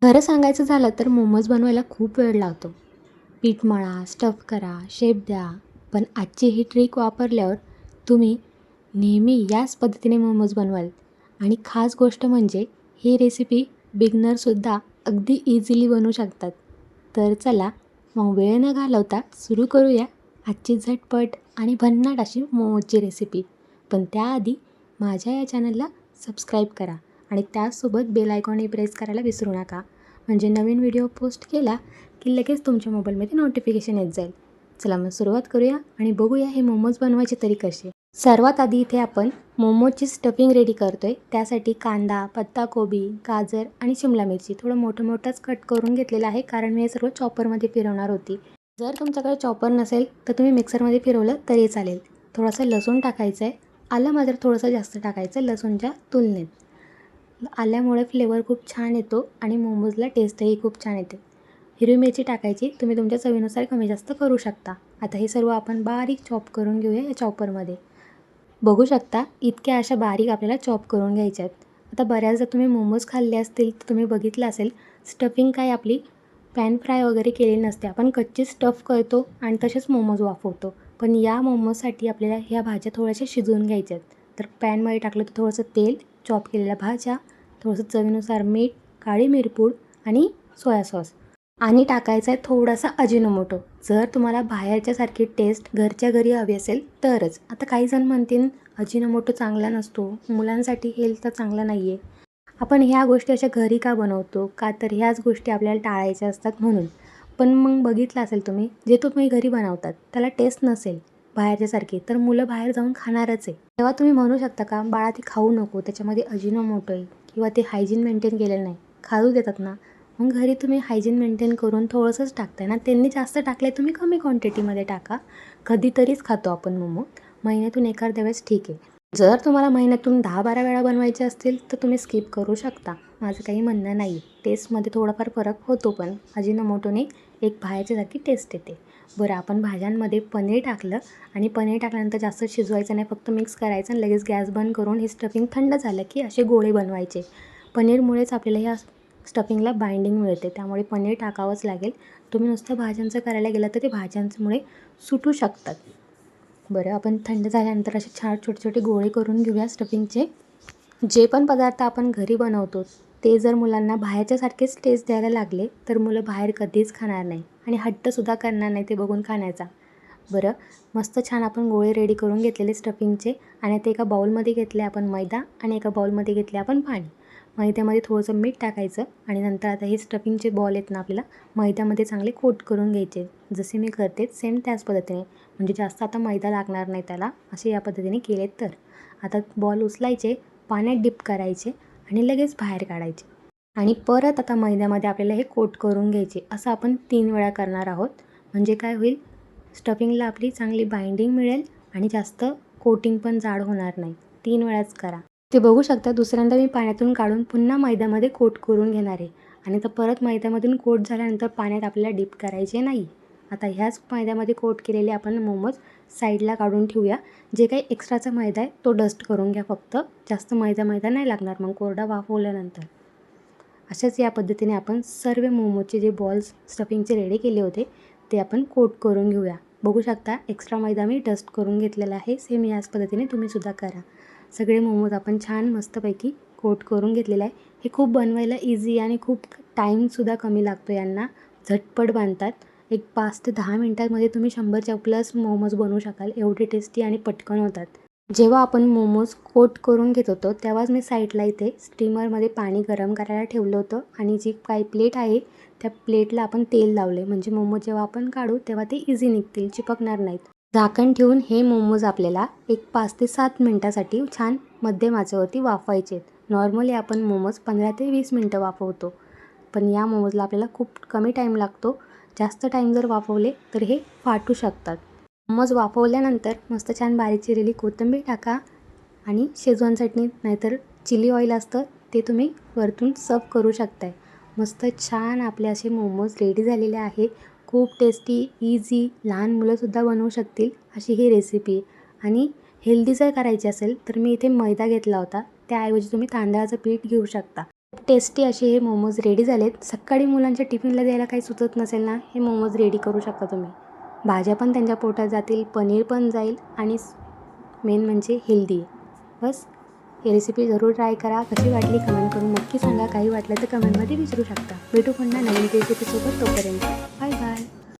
खरं सांगायचं झालं तर मोमोज बनवायला खूप वेळ लागतो. पीठ मळा, स्टफ करा, शेप द्या. पण आजची ही ट्रिक वापरल्यावर तुम्ही नेहमी याच पद्धतीने मोमोज बनवाल. आणि खास गोष्ट म्हणजे ही रेसिपी बिगनरसुद्धा अगदी इझिली बनवू शकतात. तर चला मग वेळ न घालवता सुरू करूया आजची झटपट आणि भन्नाट अशी मोमोजची रेसिपी. पण त्याआधी माझ्या या चॅनलला सबस्क्राईब करा आणि त्याचसोबत बेल आयकॉनही प्रेस करायला विसरू नका. म्हणजे नवीन व्हिडिओ पोस्ट केला की लगेच तुमच्या मोबाईलमध्ये नोटिफिकेशन येत जाईल. चला मग सुरुवात करूया आणि बघूया हे मोमोज बनवायचे तरी कसे. सर्वात आधी इथे आपण मोमोजची स्टफिंग रेडी करतोय. त्यासाठी कांदा, पत्ताकोबी, गाजर आणि शिमला मिरची थोडं मोठंच कट करून घेतलेलं आहे, कारण मी हे सर्व चॉपरमध्ये फिरवणार होती. जर तुमच्याकडे चॉपर नसेल तर तुम्ही मिक्सरमध्ये फिरवलं तरी चालेल. थोडंसं लसूण टाकायचं आहे. आलं मात्र थोडंसं जास्त टाकायचं लसूणच्या तुलनेत. आल्यामुळे फ्लेवर खूप छान येतो आणि मोमोजला टेस्टही खूप छान येते. हिरवी मिरची टाकायची, तुम्ही तुमच्या चवीनुसार कमी जास्त करू शकता. आता हे सर्व आपण बारीक चॉप करून घेऊया या चॉपरमध्ये. बघू शकता इतक्या अशा बारीक आपल्याला चॉप करून घ्यायच्या आहेत. आता बऱ्याचदा तुम्ही मोमोज खाल्ले असतील तर तुम्ही बघितलं असेल स्टफिंग काय आपली पॅन फ्राय वगैरे केलेली नसते. आपण कच्ची स्टफ करतो आणि तसेच मोमोज वाफवतो. पण या मोमोजसाठी आपल्याला ह्या भाज्या थोड्याशा शिजवून घ्यायच्या आहेत. तर पॅनमध्ये टाकलं तर थोडंसं तेल, चॉप केलेल्या भाज्या, थोडंसं चवीनुसार मीठ, काळी मिरपूड आणि सोया सॉस आणि टाकायचा आहे थोडासा अजिनोमोटो. जर तुम्हाला बाहेरच्यासारखी टेस्ट घरच्या घरी हवी असेल तरच. आता काही जण म्हणतील अजिनोमोटो चांगला नसतो, मुलांसाठी हेल्थ तर चांगलं नाही आहे. आपण ह्या गोष्टी अशा घरी का बनवतो? का तर ह्याच गोष्टी आपल्याला टाळायच्या असतात म्हणून. पण मग बघितलं असेल तुम्ही, जे तुम्ही घरी बनवतात त्याला टेस्ट नसेल बाहेरच्यासारखी तर मुलं बाहेर जाऊन खाणारच आहे. तेव्हा तुम्ही म्हणू शकता का बाळा ती खाऊ नको, त्याच्यामध्ये अजिनोमोटो आहे किंवा ते हायजीन मेंटेन केलेलं नाही, खाऊ देतात ना. मग घरी तुम्ही हायजीन मेंटेन करून थोडंसंच टाकताय ना. त्यांनी जास्त टाकलं आहे, तुम्ही कमी क्वांटिटीमध्ये टाका. कधीतरीच खातो आपण मोमो, महिन्यातून एखाद्या वेळेस ठीक आहे. जर तुम्हाला महिन्यातून 10-12 वेळा बनवायचे असतील तर तुम्ही स्किप करू शकता, माझं काही म्हणणं नाही. टेस्टमध्ये थोडाफार फरक होतो पण अजिनोमोटोने एक बाहेरच्यासारखी टेस्ट येते. बरं, आपण भाज्यांमध्ये पनीर टाकलं आणि पनीर टाकल्यानंतर जास्त शिजवायचं नाही, फक्त मिक्स करायचं आणि लगेच गॅस बंद करून हे स्टफिंग थंड झालं की असे गोळे बनवायचे. पनीरमुळेच आपल्याला ह्या स्टफिंगला बाइंडिंग मिळते, त्यामुळे पनीर टाकावंच लागेल. तुम्ही नुसतं भाज्यांचं करायला गेलं तर ते भाज्यांमुळे सुटू शकतात. बरं, आपण थंड झाल्यानंतर असे छान छोटे छोटे गोळे करून घेऊया स्टफिंगचे. जे पण पदार्थ आपण घरी बनवतो ते जर मुलांना बाहेरच्यासारखेच टेस्ट द्यायला लागले तर मुलं बाहेर कधीच खाणार नाही आणि हट्टसुद्धा करणार नाही ते बघून खाण्याचा. बरं, मस्त छान आपण गोळे रेडी करून घेतलेले स्टफिंगचे आणि ते एका बाउलमध्ये घेतले आपण मैदा आणि एका बाउलमध्ये घेतले आपण पाणी. मैद्यामध्ये थोडंसं मीठ टाकायचं आणि नंतर आता हे स्टफिंगचे बॉल आहेत ना आपल्याला मैद्यामध्ये चांगले कोट करून घ्यायचे. जसे मी करते सेम त्याच पद्धतीने, म्हणजे जास्त आता मैदा लागणार नाही त्याला, असे या पद्धतीने केलेत. तर आता बॉल उचलायचे, पाण्यात डिप करायचे आणि लगेच बाहेर काढायचे आणि परत आता मैद्यामध्ये आपल्याला हे कोट करून घ्यायचे. असं आपण 3 वेळा करणार आहोत. म्हणजे काय होईल, स्टफिंगला आपली चांगली बाइंडिंग मिळेल आणि जास्त कोटिंग पण जाड होणार नाही. 3 वेळाच करा. ते बघू शकता दुसऱ्यांदा मी पाण्यातून काढून पुन्हा मैद्यामध्ये कोट करून घेणार आहे आणि तर परत मैद्यामधून कोट झाल्यानंतर पाण्यात आपल्याला डिप करायचे नाही. आता ह्याच मैद्यामध्ये कोट केलेले आपण मोमोज साईडला काढून ठेवूया. जे काही एक्स्ट्राचा मैदा आहे तो डस्ट करून घ्या फक्त. जास्त मैदा नाही लागणार मग कोरडा वाफवल्यानंतर. अशाच या पद्धतीने आपण सर्व मोमोचे जे बॉल्स स्टफिंगचे रेडी केले होते ते आपण कोट करून घेऊया. बघू शकता एक्स्ट्रा मैदा मी डस्ट करून घेतलेला आहे. सेम याच पद्धतीने तुम्हीसुद्धा करा. सगळे मोमोज आपण छान मस्तपैकी कोट करून घेतलेलं आहे. हे खूप बनवायला इझी आणि खूप टाईमसुद्धा कमी लागतो यांना. झटपट बनतात. एक 5 ते 10 मिनटांमध्ये तुम्ही 100च्या प्लस मोमोज बनवू शकाल. एवढे टेस्टी आणि पटकन होतात. जेव्हा आपण मोमोज कोट करून घेत होतो तेव्हाच मी साईडला इथे स्टीमरमध्ये पाणी गरम करायला ठेवलं होतं आणि जी काही प्लेट आहे त्या प्लेटला आपण तेल लावले, म्हणजे मोमोज जेव्हा आपण काढू तेव्हा ते इझी निघतील, चिपकणार नाहीत. झाकण ठेवून हे मोमोज आपल्याला एक 5 ते 7 मिनटासाठी छान मध्यम आचेवरती वाफवायचे आहेत. नॉर्मली आपण मोमोज 15 ते 20 मिनटं वाफवतो, पण या मोमोजला आपल्याला खूप कमी टाईम लागतो. जास्त टाईम जर वाफवले तर हे फाटू शकतात. मोमोज वाफवल्यानंतर मस्त छान बारीक चिरलेली कोथिंबीर टाका आणि शेजवान चटणी नाहीतर चिली ऑइल असतं ते तुम्ही वरतून सर्व करू शकताय. मस्त छान आपले असे मोमोज रेडी झालेले आहे. खूप टेस्टी, इझी, लहान मुलंसुद्धा बनवू शकतील अशी ही रेसिपी. आणि हेल्दी जर करायची असेल तर मी इथे मैदा घेतला होता, त्याऐवजी तुम्ही तांदळाचं पीठ घेऊ शकता. टेस्टी असे हे मोमोज रेडी झालेत. सकाळी मुलांच्या टिफिनला द्यायला काही सुचत नसेल ना, हे मोमोज रेडी करू शकता तुम्ही. भाज्या पण त्यांच्या पोटात जातील, पनीर पण जाईल आणि मेन म्हणजे हेल्दी. बस ही रेसिपी जरूर ट्राय करा. कशी वाटली कमेंट करून नक्की सांगा. काही वाटलं तर कमेंटमध्ये विचारू शकता. भेटू पुन्हा नवीन रेसिपीसोबत. तोपर्यंत बाय बाय.